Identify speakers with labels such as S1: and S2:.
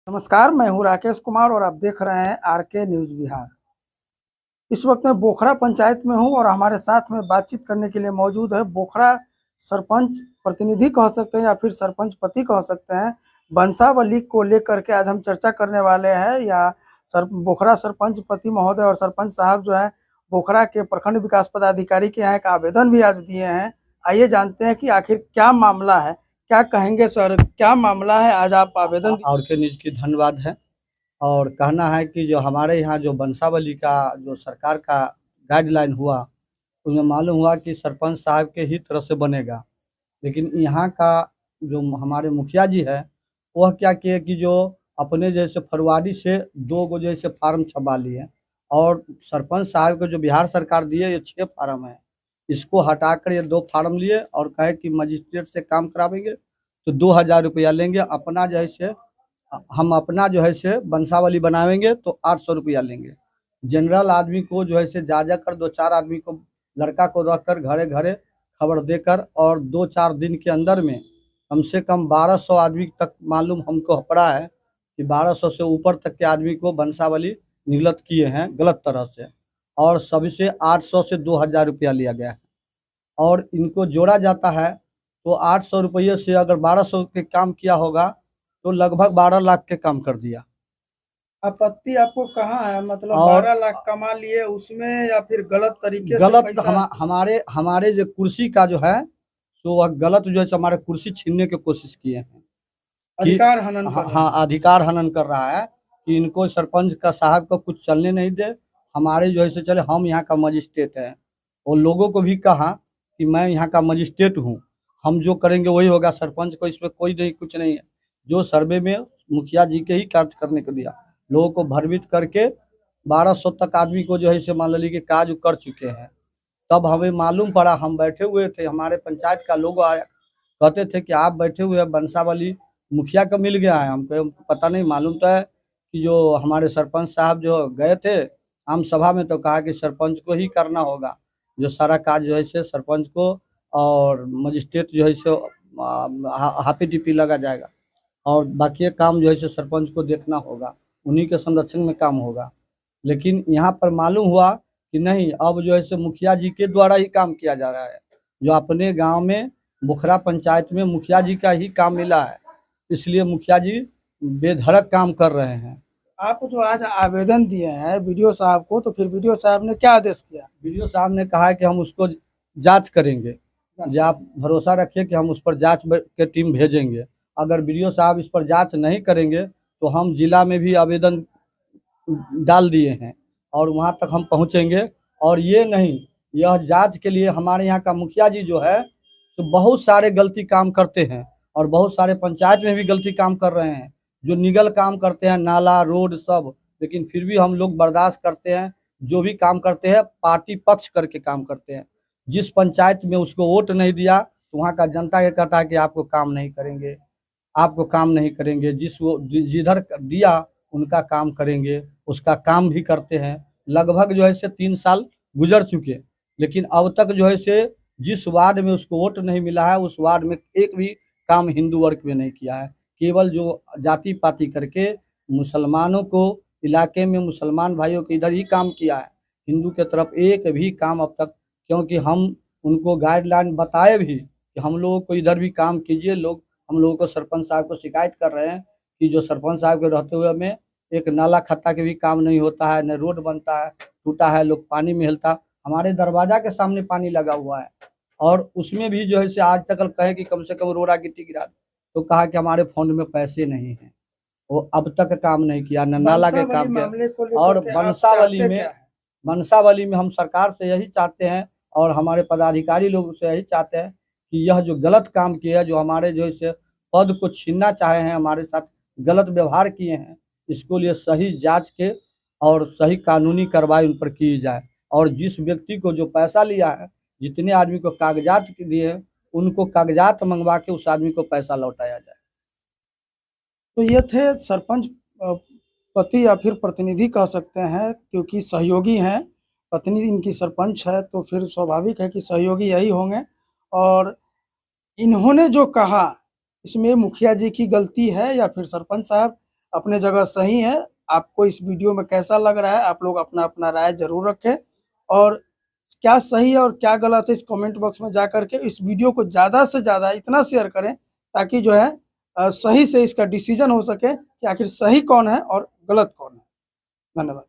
S1: नमस्कार, मैं हूं राकेश कुमार और आप देख रहे हैं आरके न्यूज बिहार। इस वक्त मैं बोखरा पंचायत में हूं और हमारे साथ में बातचीत करने के लिए मौजूद है बोखरा सरपंच प्रतिनिधि कह सकते हैं या फिर सरपंच पति कह सकते हैं। वंशावली को लेकर के आज हम चर्चा करने वाले हैं। या बोखरा सरपंच पति महोदय और सरपंच साहब जो है बोखरा के प्रखंड विकास पदाधिकारी के यहाँ एक आवेदन भी आज दिए हैं। आइए जानते हैं कि आखिर क्या मामला है। क्या कहेंगे सर, क्या मामला है? आज आप आवेदन
S2: और के न्यूज की धन्यवाद है। और कहना है कि जो हमारे यहाँ जो वंशावली का जो सरकार का गाइडलाइन हुआ, उसमें मालूम हुआ कि सरपंच साहब के ही तरफ से बनेगा। लेकिन यहाँ का जो हमारे मुखिया जी है, वह क्या किए कि जो अपने जैसे फरवरी से 2 गो जैसे फार्म छपा लिए और सरपंच साहब को जो बिहार सरकार दिए ये 6 फार्म है, इसको हटाकर ये 2 फार्म लिए और कहे कि मजिस्ट्रेट से काम करावेंगे तो 2000 रुपया लेंगे। अपना जैसे हम अपना जो है से वंशावली बनावेंगे तो 800 रुपया लेंगे। जनरल आदमी को जो है से जा कर 2-4 आदमी को लड़का को रख कर घरे घरे खबर देकर और 2-4 दिन के अंदर में कम से कम 1200 आदमी तक मालूम हमको पड़ा है कि 1200 से ऊपर तक के आदमी को वंशावली निगलत किए हैं गलत तरह से, और सभी से 800 से 2000 रुपया लिया गया है। और इनको जोड़ा जाता है तो 800 रुपये से अगर 1200 के काम किया होगा तो लगभग 12 लाख के काम कर दिया।
S1: आपत्ति आपको कहाँ है? मतलब
S2: और
S1: 12 लाख कमा लिए उसमें या फिर गलत तरीके से
S2: गलत
S1: पैसा?
S2: हमारे हमारे जो कुर्सी का जो है तो वह गलत जो है हमारे कुर्सी छीनने की कोशिश किए हैं कि
S1: अधिकार हनन कर रहे हैं।
S2: हाँ, अधिकार हनन कर रहा है कि इनको सरपंच का साहब को कुछ चलने नहीं दे, हमारे जो है से चले। हम यहाँ का मजिस्ट्रेट है और लोगों को भी कहा कि मैं यहाँ का मजिस्ट्रेट हूँ, हम जो करेंगे वही होगा। सरपंच को इसमें कोई नहीं, कुछ नहीं है। जो सर्वे में मुखिया जी के ही कार्य करने को दिया, लोगों को भ्रमित करके 1200 तक आदमी को जो है से मान लीजिए कि कार्य कर चुके हैं। तब हमें मालूम पड़ा, हम बैठे हुए थे, हमारे पंचायत का लोग आया, कहते थे कि आप बैठे हुए हैं वंशावली मुखिया को मिल गया है। हमको पता नहीं, मालूम तो है कि जो हमारे सरपंच साहब जो गए थे आम सभा में तो कहा कि सरपंच को ही करना होगा, जो सारा कार्य जो है से सरपंच को और मजिस्ट्रेट जो है से हाथी टिप्पी लगा जाएगा और बाकी काम जो है से सरपंच को देखना होगा, उन्हीं के संरक्षण में काम होगा। लेकिन यहाँ पर मालूम हुआ कि नहीं, अब जो है से मुखिया जी के द्वारा ही काम किया जा रहा है। जो अपने गांव में बोखरा पंचायत में मुखिया जी का ही काम मिला है, इसलिए मुखिया जी बेधड़क काम कर रहे हैं।
S1: आप जो आज आवेदन दिए हैं वीडियो साहब को, तो फिर वीडियो साहब ने क्या आदेश किया?
S2: वीडियो साहब ने कहा है कि हम उसको जांच करेंगे, जो आप भरोसा रखिए कि हम उस पर जांच के टीम भेजेंगे। अगर वीडियो साहब इस पर जांच नहीं करेंगे तो हम जिला में भी आवेदन डाल दिए हैं और वहां तक हम पहुंचेंगे। और ये नहीं, यह जांच के लिए हमारे यहाँ का मुखिया जी जो है तो बहुत सारे गलती काम करते हैं और बहुत सारे पंचायत में भी गलती काम कर रहे हैं, जो निगल काम करते हैं, नाला रोड सब। लेकिन फिर भी हम लोग बर्दाश्त करते हैं। जो भी काम करते हैं पार्टी पक्ष करके काम करते हैं। जिस पंचायत में उसको वोट नहीं दिया तो वहाँ का जनता ये कहता है कि आपको काम नहीं करेंगे, आपको काम नहीं करेंगे। जिधर दिया उनका काम करेंगे, उसका काम भी करते हैं। लगभग जो है से 3 साल गुजर चुके, लेकिन अब तक जो है से जिस वार्ड में उसको वोट नहीं मिला है उस वार्ड में एक भी काम हिंदू वर्ग में नहीं किया है। केवल जो जाति पाति करके मुसलमानों को, इलाके में मुसलमान भाइयों के इधर ही काम किया है, हिंदू के तरफ एक भी काम अब तक। क्योंकि हम उनको गाइडलाइन बताए भी कि हम लोगों को इधर भी काम कीजिए। लोग हम लोगों को सरपंच साहब को शिकायत कर रहे हैं कि जो सरपंच साहब के रहते हुए में एक नाला खत्ता के भी काम नहीं होता है, न रोड बनता है, टूटा है, लोग पानी में हिलता। हमारे दरवाजा के सामने पानी लगा हुआ है और उसमें भी जो है से आज तक कहे कि कम से कम रोड़ा गिट्टी गिरा, तो कहा कि हमारे फंड में पैसे नहीं हैं। वो अब तक काम नहीं किया, न नाला के काम किया। और वंशावली में हम सरकार से यही चाहते हैं और हमारे पदाधिकारी लोग से यही चाहते हैं कि यह जो गलत काम किया है, जो हमारे जो इस पद को छीनना चाहे हैं, हमारे साथ गलत व्यवहार किए हैं, इसको लिए सही जांच के और सही कानूनी कार्रवाई उन पर की जाए। और जिस व्यक्ति को जो पैसा लिया है, जितने आदमी को कागजात दिए उनको कागजात मंगवा के उस आदमी को पैसा लौटाया जाए।
S1: तो ये थे सरपंच पति या फिर प्रतिनिधि कह सकते हैं, क्योंकि सहयोगी हैं। पत्नी इनकी सरपंच है तो फिर स्वाभाविक है कि सहयोगी यही होंगे। और इन्होंने जो कहा इसमें मुखिया जी की गलती है या फिर सरपंच साहब अपने जगह सही है। आपको इस वीडियो में कैसा लग रहा है, आप लोग अपना अपना राय जरूर रखें, और क्या सही है और क्या गलत है इस कमेंट बॉक्स में जा करके इस वीडियो को ज़्यादा से ज़्यादा इतना शेयर करें ताकि जो है सही से इसका डिसीजन हो सके कि आखिर सही कौन है और गलत कौन है। धन्यवाद।